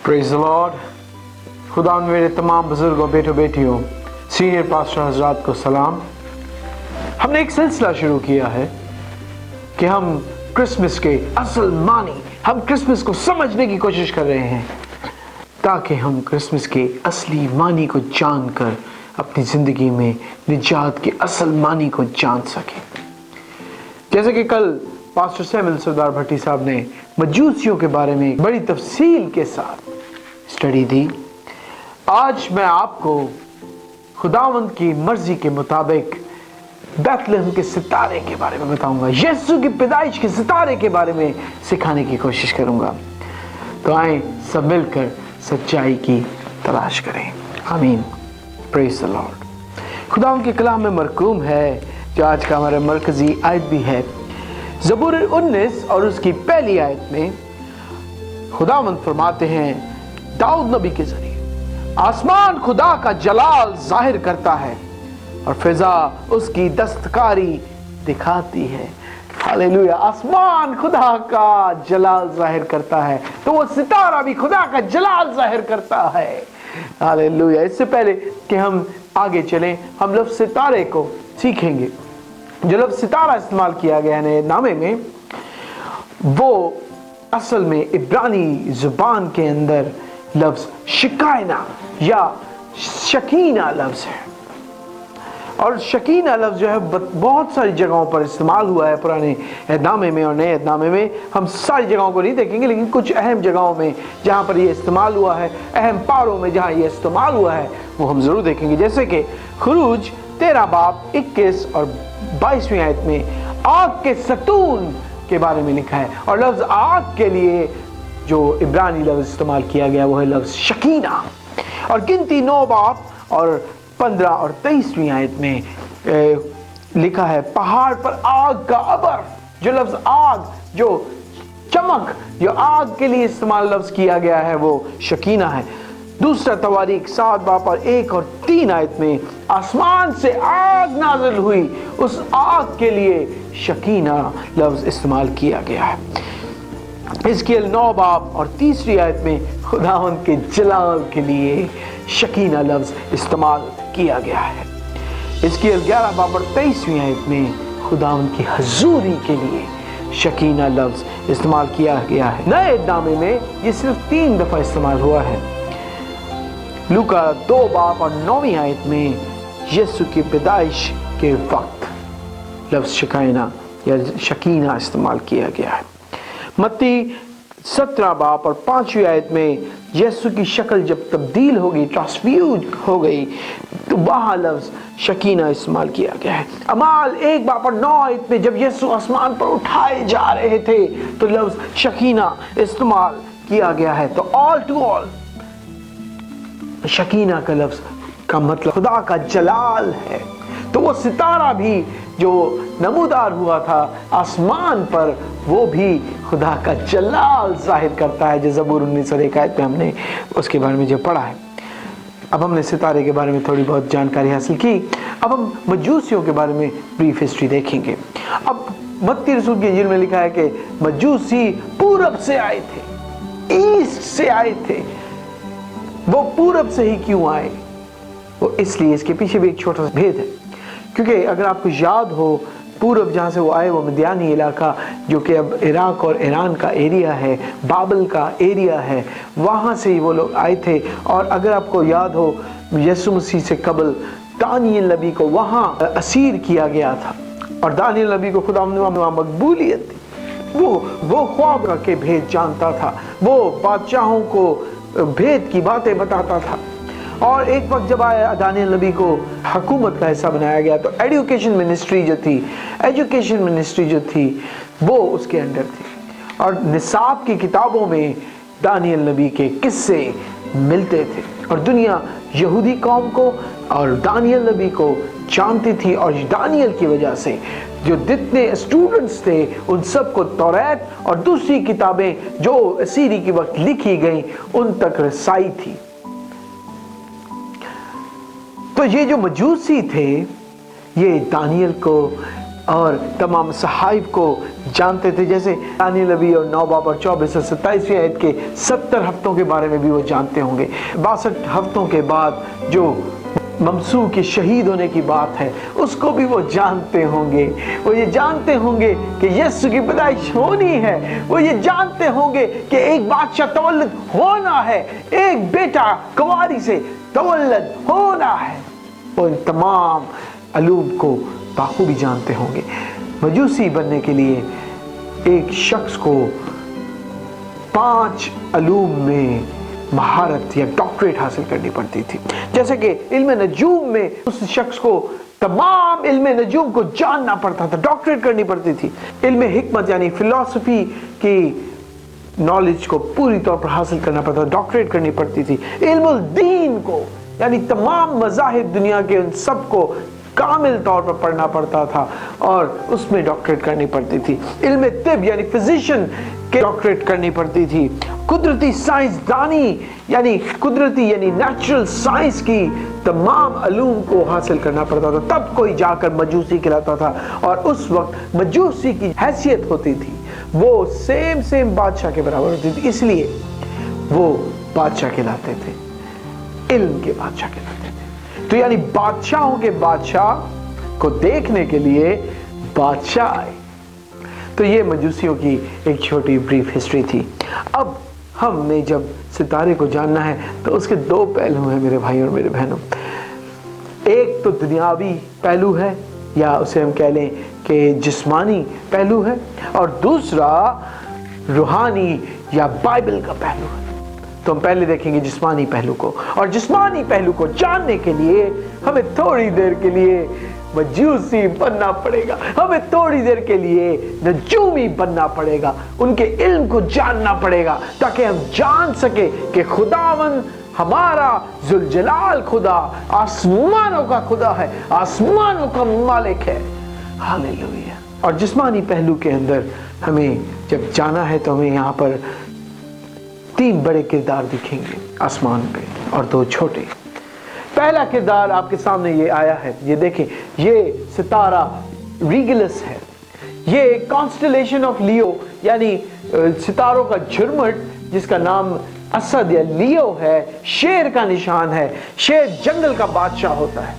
Praise the Lord. खुदा मेरे तमाम बुजुर्गों, बेटों, बेटियों, सीनियर पास्टर हजरात को सलाम। हमने एक सिलसिला शुरू किया है कि हम क्रिसमस के असल मानी, हम क्रिसमस को समझने की कोशिश कर रहे हैं ताकि हम क्रिसमस के असली मानी को जानकर अपनी ज़िंदगी में निजात के असल मानी को जान सकें। जैसे कि कल पास्टर सैमुअल सरदार भट्टी साहब ने मजूसियों के बारे में बड़ी तफसील के साथ स्टडी दी, आज मैं आपको खुदावंद की मर्जी के मुताबिक बैतलहम के सितारे के बारे में बताऊंगा, यीशु की पैदाइश के सितारे के बारे में सिखाने की कोशिश करूंगा। तो आए सब मिलकर सच्चाई की तलाश करें। आमीन। Praise the Lord. खुदावंद के कलाम में मरकूम है जो आज का हमारा मरकजी आयत भी है, ज़बूर 19 और उसकी पहली आयत में खुदावंद फरमाते हैं दाऊद नबी के जरिए, आसमान खुदा का जलाल जाहिर करता है और फिजा उसकी दस्तकारी दिखाती है। हालेलुया। आसमान खुदा का जलाल जाहिर करता है तो वो सितारा भी खुदा का जलाल जाहिर करता है। हालेलुया। इससे पहले कि हम आगे चलें, हम लफ्ज़ सितारे को सीखेंगे। जो लफ्ज़ सितारा इस्तेमाल किया गया है नए नामे में, वो असल में इब्रानी ज़ुबान के अंदर लफ्ज़ शिकायना या शकीना लफ्ज़ है। और शकीना लफ्ज़ जो है बहुत सारी जगहों पर इस्तेमाल हुआ है पुराने अहदनामे में और नए अहदनामे में। हम सारी जगहों को नहीं देखेंगे, लेकिन कुछ अहम जगहों में जहाँ पर ये इस्तेमाल हुआ है, अहम पारों में जहाँ ये इस्तेमाल हुआ है, वो हम ज़रूर देखेंगे। जैसे कि खुरूज 13 बाब 21 और 22वीं आयत में आग के सतून के बारे में लिखा है, और लफ्ज़ आग के लिए जो इब्रानी लफ्ज़ इस्तेमाल किया गया वो है लफ्ज़ शकीना। और गिनती 9 बाब और 15 और 23वीं आयत में लिखा है पहाड़ पर आग का अबर। जो लफ्ज़ आग, जो चमक, जो आग के लिए इस्तेमाल लफ्ज़ किया गया है वो शकीना है। दूसरा तवारीख 7 बाब और 1 और 3 आयत में आसमान से आग नाज़िल हुई, उस आग के लिए शकीना लफ्ज़ इस्तेमाल किया गया है। हिजकियेल 9 बाब और 3री आयत में खुदावंद के जलाल के लिए शकीना लफ्ज़ इस्तेमाल किया गया है। हिजकियेल 11 बाब और 23वीं आयत में खुदावंद की हजूरी के लिए शकीना लफ्ज़ इस्तेमाल किया गया है। नए अहदनामे में ये सिर्फ 3 दफ़ा इस्तेमाल हुआ है। लूका 2 बाब और 9वीं आयत में यीशु की पैदाइश के वक्त लफ्ज़ शिकायना या शकीना इस्तेमाल किया गया है। मत्ती 17 बाब और 5वीं आयत में यीशु की शक्ल जब तब्दील हो गई, ट्रांसफ्यूज हो गई, तो वहाँ लफ्ज़ शकीना इस्तेमाल किया गया है। अमाल 1 बाब और 9 आयत में जब यीशु आसमान पर उठाए जा रहे थे तो लफ्ज़ शकीना इस्तेमाल किया गया है। तो ऑल टू ऑल शकीना का लफ्ज़ का मतलब खुदा का जलाल है। तो वो सितारा भी जो नमूदार हुआ था आसमान पर, वो भी खुदा का जलाल जाहिर करता है, जो ज़बूर 19 और 1 आयत में हमने उसके बारे में जो पढ़ा है। अब हमने सितारे के बारे में थोड़ी बहुत जानकारी हासिल की। अब हम मजूसियों के बारे में ब्रीफ हिस्ट्री देखेंगे। अब मत्ती रसूल की इंजील में लिखा है कि मजूसी पूरब से आए थे, ईस्ट से आए थे। वो पूरब से ही क्यों आए? वो इसलिए, इसके पीछे भी एक छोटा सा भेद है, क्योंकि अगर आपको याद हो पूरब जहाँ से वो आए वो मदियानी इलाका, जो कि अब इराक और ईरान का एरिया है, बाबल का एरिया है, वहाँ से ही वो लोग आए थे। और अगर आपको याद हो यीशु मसीह से कबल दानियल नबी को वहाँ असीर किया गया था, और दानियल नबी को खुदा मकबूलियत थी। वो ख्वाब के भेद जानता था, वो बादशाहों को भेद की बातें बताता था। और एक वक्त जब आया दानियल नबी को हुकूमत का हिस्सा बनाया गया तो एजुकेशन मिनिस्ट्री जो थी वो उसके अंडर थी, और निसाब की किताबों में दानियल नबी के किस्से मिलते थे, और दुनिया यहूदी कौम को और दानियल नबी को जानती थी। और दानियल की वजह से जो जितने स्टूडेंट्स थे उन सबको तौरात और दूसरी किताबें जो असीरी के वक्त लिखी गई उन तक रसाई थी। तो ये जो मजूसी थे ये दानियल को اور تمام صحائف کو جانتے تھے، جیسے دانیل نبی اور 9 باب اور 24 اور 27ویں آیت کے 70 ہفتوں کے بارے میں بھی وہ جانتے ہوں گے۔ 62 ہفتوں کے بعد جو ممسوح کے شہید ہونے کی بات ہے اس کو بھی وہ جانتے ہوں گے۔ وہ یہ جانتے ہوں گے کہ یسوع کی پیدائش ہونی ہے، وہ یہ جانتے ہوں گے کہ ایک بادشاہ تولد ہونا ہے، ایک بیٹا کنواری سے تولد ہونا ہے۔ وہ ان تمام علوم کو بخوبی جانتے ہوں گے۔ مجوسی بننے کے لیے ایک شخص کو 5 علوم میں مہارت یا ڈاکٹریٹ حاصل کرنی پڑتی تھی، جیسے کہ علم نجوم میں اس شخص کو تمام علم نجوم کو جاننا پڑتا تھا، ڈاکٹریٹ کرنی پڑتی تھی۔ علم حکمت یعنی فلسفی کی نالج کو پوری طور پر حاصل کرنا پڑتا تھا، ڈاکٹریٹ کرنی پڑتی تھی۔ علم الدین کو یعنی تمام مذاہب دنیا کے ان سب کو کامل طور پر پڑھنا پڑتا تھا اور اس میں ڈاکٹریٹ کرنی پڑتی تھی۔ علم طب یعنی فزیشین کے ڈاکٹریٹ کرنی پڑتی تھی۔ قدرتی سائنس دانی یعنی قدرتی یعنی نیچرل سائنس کی تمام علوم کو حاصل کرنا پڑتا تھا، تب کوئی جا کر مجوسی کہلاتا تھا۔ اور اس وقت مجوسی کی حیثیت ہوتی تھی وہ سیم بادشاہ کے برابر ہوتی تھی، اس لیے وہ بادشاہ کہلاتے تھے، علم کے بادشاہ کہلاتے تھے۔ تو یعنی بادشاہوں کے بادشاہ کو دیکھنے کے لیے بادشاہ آئے۔ تو یہ مجوسیوں کی ایک چھوٹی بریف ہسٹری تھی۔ اب ہم نے جب ستارے کو جاننا ہے تو اس کے 2 پہلو ہیں میرے بھائیوں اور میرے بہنوں۔ ایک تو دنیاوی پہلو ہے یا اسے ہم کہہ لیں کہ جسمانی پہلو ہے، اور دوسرا روحانی یا بائبل کا پہلو ہے۔ تو ہم پہلے دیکھیں گے جسمانی پہلو کو، اور جسمانی پہلو کو جاننے کے لیے ہمیں تھوڑی دیر کے لیے مجوسی بننا پڑے گا، ہمیں تھوڑی دیر کے لیے نجومی بننا پڑے گا، ان کے علم کو جاننا پڑے گا تاکہ ہم جان سکیں کہ خداوند ہمارا ذوالجلال خدا آسمانوں کا خدا ہے، آسمانوں کا مالک ہے۔ ہاللیلویہ۔ اور جسمانی پہلو کے اندر ہمیں جب جانا ہے تو ہمیں یہاں پر 3 بڑے کردار دکھیں گے آسمان پہ اور 2 چھوٹے۔ پہلا کردار آپ کے سامنے یہ آیا ہے، یہ دیکھیں، یہ ستارہ ریگلس ہے، یہ کانسٹلیشن آف لیو یعنی ستاروں کا جھرمٹ جس کا نام اسد یا لیو ہے، شیر کا نشان ہے۔ شیر جنگل کا بادشاہ ہوتا ہے،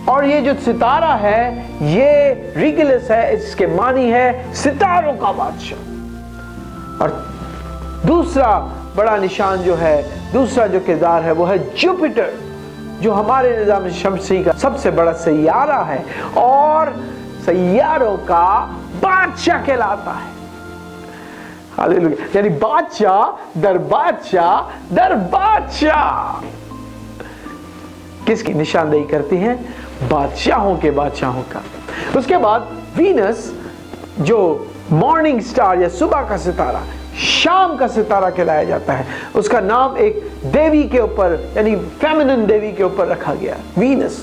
اور یہ جو ستارہ ہے یہ ریگلس ہے، اس کے معنی ہے ستاروں کا بادشاہ۔ اور دوسرا بڑا نشان جو ہے، دوسرا جو کردار ہے وہ ہے جوپیٹر، جو ہمارے نظام شمسی کا سب سے بڑا سیارہ ہے اور سیاروں کا بادشاہ کہلاتا ہے۔ ہاللیلویہ۔ یعنی بادشاہ در بادشاہ در بادشاہ کس کی نشاندہی کرتی ہیں؟ بادشاہوں کے بادشاہوں کا۔ اس کے بعد وینس جو مارننگ سٹار یا صبح کا ستارہ، شام کا ستارہ کہلایا جاتا ہے، اس کا نام ایک دیوی کے اوپر یعنی فیمنن دیوی کے اوپر رکھا گیا، وینس،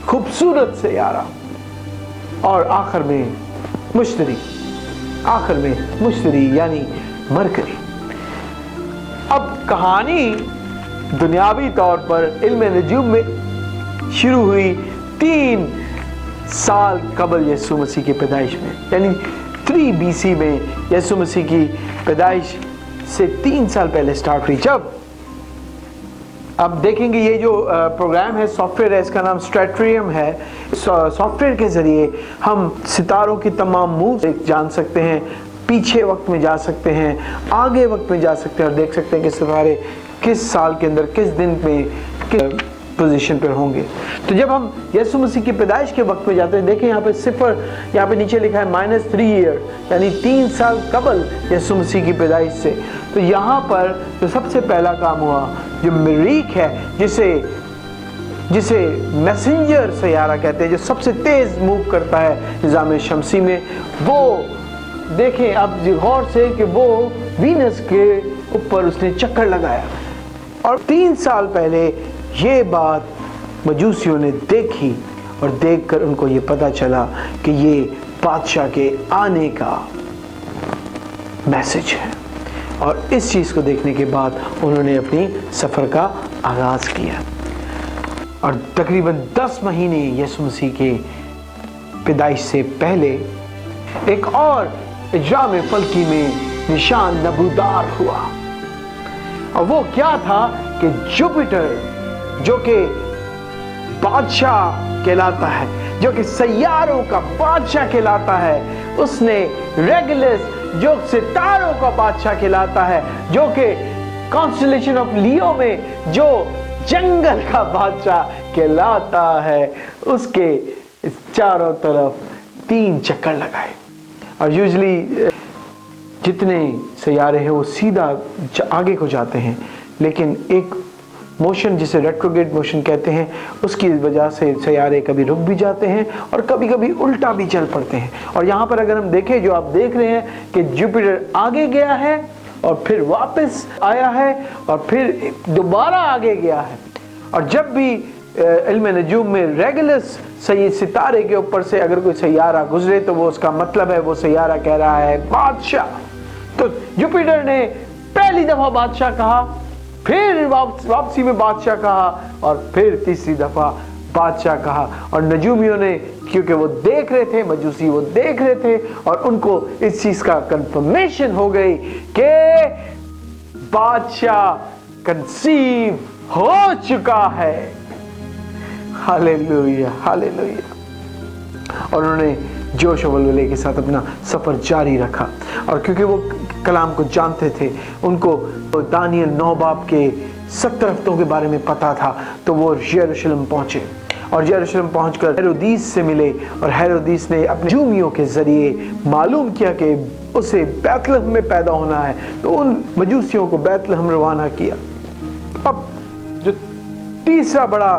خوبصورت سیارہ۔ اور آخر میں مشتری یعنی مرکری۔ اب کہانی دنیاوی طور پر علم نجوم میں شروع ہوئی 3 سال قبل یسوع مسیح کی پیدائش میں، یعنی 3 BC میں یسوع مسیح کی پیدائش سے 3 سال پہلے سٹارٹ ہوئی۔ جب اب دیکھیں گے یہ جو پروگرام ہے، سافٹ ویئر ہے، اس کا نام اسٹریٹریم ہے۔ سافٹ ویئر کے ذریعے ہم ستاروں کی تمام مووز جان سکتے ہیں، پیچھے وقت میں جا سکتے ہیں، آگے وقت میں جا سکتے ہیں، اور دیکھ سکتے ہیں کہ ستارے کس سال کے اندر کس دن میں کس پوزیشن پر ہوں گے۔ تو جب ہم یسوع مسیح کی پیدائش کے وقت میں جاتے ہیں، دیکھیں یہاں پہ 0 یہاں پہ نیچے لکھا ہے -3 ایئر، یعنی 3 سال قبل یسوع مسیح کی پیدائش سے۔ تو یہاں پر جو سب سے پہلا کام ہوا، جو مریخ ہے جسے میسنجر سیارہ کہتے ہیں، جو سب سے تیز موو کرتا ہے نظام شمسی میں، وہ دیکھیں اب غور سے کہ وہ وینس کے اوپر اس نے چکر لگایا۔ اور 3 سال پہلے یہ بات مجوسیوں نے دیکھی، اور دیکھ کر ان کو یہ پتا چلا کہ یہ بادشاہ کے آنے کا میسج ہے، اور اس چیز کو دیکھنے کے بعد انہوں نے اپنی سفر کا آغاز کیا۔ اور تقریباً 10 مہینے یسوع مسیح کے पैदाइश से पहले एक और इजराम फल्की में निशान नबूदार हुआ, और वो क्या था कि जुपिटर जो कि बादशाह कहलाता है, जो कि सैयारों का बादशाह कहलाता है, उसने रेगुलस जो सितारों का बादशाह कहलाता है, जो कि कॉन्स्टेलेशन ऑफ लियो में जो जंगल का बादशाह कहलाता है, उसके चारों तरफ 3 चक्कर लगाए। और यूजुअली जितने सैयारे हैं वो सीधा आगे को जाते हैं, लेकिन एक मोशन जिसे रेट्रोग्रेड मोशन कहते हैं, उसकी वजह से सैयारे कभी रुक भी जाते हैं और कभी कभी उल्टा भी चल पड़ते हैं। और यहाँ पर अगर हम देखें, जो आप देख रहे हैं कि जुपिटर आगे गया है और फिर वापस आया है और फिर दोबारा आगे गया है। और जब भी इल्म नजूम में रेगुलस सितारे के ऊपर से अगर कोई सैयारा गुजरे तो वो उसका मतलब है वो सैयारा कह रहा है बादशाह। तो जुपिटर ने पहली दफा बादशाह कहा, फिर वापसी में बादशाह कहा, और फिर तीसरी दफा बादशाह कहा। और नजूमियों ने, क्योंकि वो देख रहे थे, मजूसी वो देख रहे थे, और उनको इस चीज का कंफर्मेशन हो गई कि बादशाह कंसीव हो चुका है। Hallelujah, hallelujah. और उन्होंने जोश और वल्वले के साथ अपना सफर जारी रखा। और क्योंकि वो कलाम को जानते थे, उनको दानियल 9 बाब के 70 हफ्तों के बारे में पता था, तो वो यरूशलेम पहुंचे। और यरूशलेम पहुंचकर हेरोदीस से मिले, और हेरोदीस ने अपने जूमियों के जरिए मालूम किया कि उसे बैतलहम में पैदा होना है। तो उन मजूसियों को बैतलहम रवाना किया। अब जो तीसरा बड़ा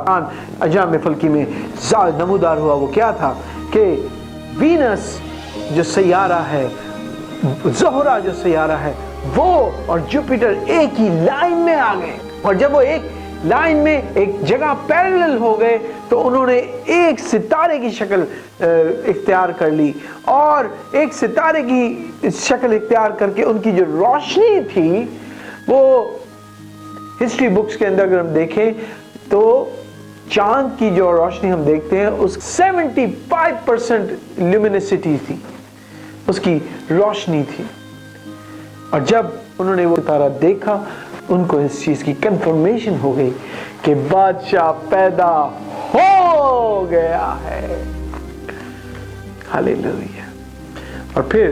अजाम फल्की में नमूदार हुआ वो क्या था कि वीनस जो सैयारा है, ज़ोहरा जो सैयारा है, वो और जुपिटर एक ही लाइन में आ गए। और जब वो एक लाइन में एक जगह पैरेलल हो गए तो उन्होंने एक सितारे की शक्ल इख्तियार कर ली। और एक सितारे की शक्ल इख्तियार करके उनकी जो रोशनी थी, वो हिस्ट्री बुक्स के अंदर अगर हम देखें तो चांद की जो रोशनी हम देखते हैं उस 75% ल्यूमिनिसिटी थी, उसकी रोशनी थी। और जब उन्होंने वो सितारा देखा, उनको इस चीज की कंफर्मेशन हो गई कि बादशाह पैदा हो गया है। हालेलुया। और फिर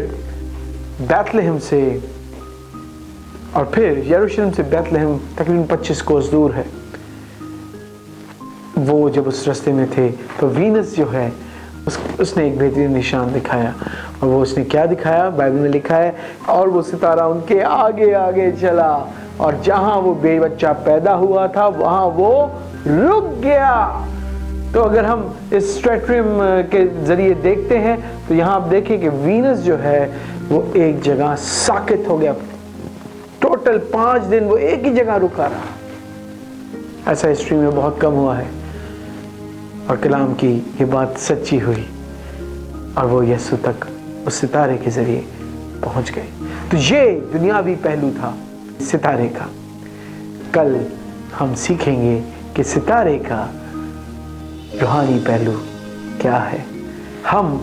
बैतलहम से, और फिर यरूशलेम से बैतलहम तकरीबन 25 कोस दूर है। वो जब उस रास्ते में थे तो वीनस जो है उसने एक बेहतरीन निशान दिखाया। और वो उसने क्या दिखाया, बाइबल में लिखा है, और वो सितारा उनके आगे आगे चला, और जहां वो बच्चा पैदा हुआ था वहां वो रुक गया। तो अगर हम इस स्पेक्ट्रम के जरिए देखते हैं तो यहाँ आप देखें कि वीनस जो है वो एक जगह साकित हो गया। टोटल 5 दिन वो एक ही जगह रुका रहा। ऐसा हिस्ट्री में बहुत कम हुआ है। और कलाम की ये बात सच्ची हुई, और वो यीशु तक उस सितारे के जरिए पहुंच गए। तो ये दुनियावी पहलू था सितारे का। कल हम सीखेंगे कि सितारे का रूहानी पहलू क्या है। हम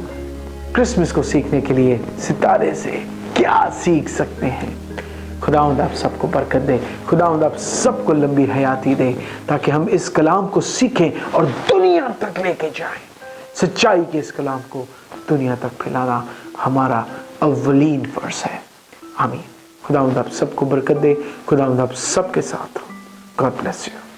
क्रिसमस को सीखने के लिए सितारे से क्या सीख सकते हैं। खुदावंद आप सबको बरकत दे, खुदावंद आप सबको लंबी हयाती दे, ताकि हम इस कलाम को सीखें और दुनिया तक लेके जाएं। सच्चाई के इस कलाम को दुनिया तक फैलाना हमारा अव्वलीन फर्ज है। आमीन। खुदावंद आप सबको बरकत दे, खुदावंद आप सबके साथ हो। God bless you.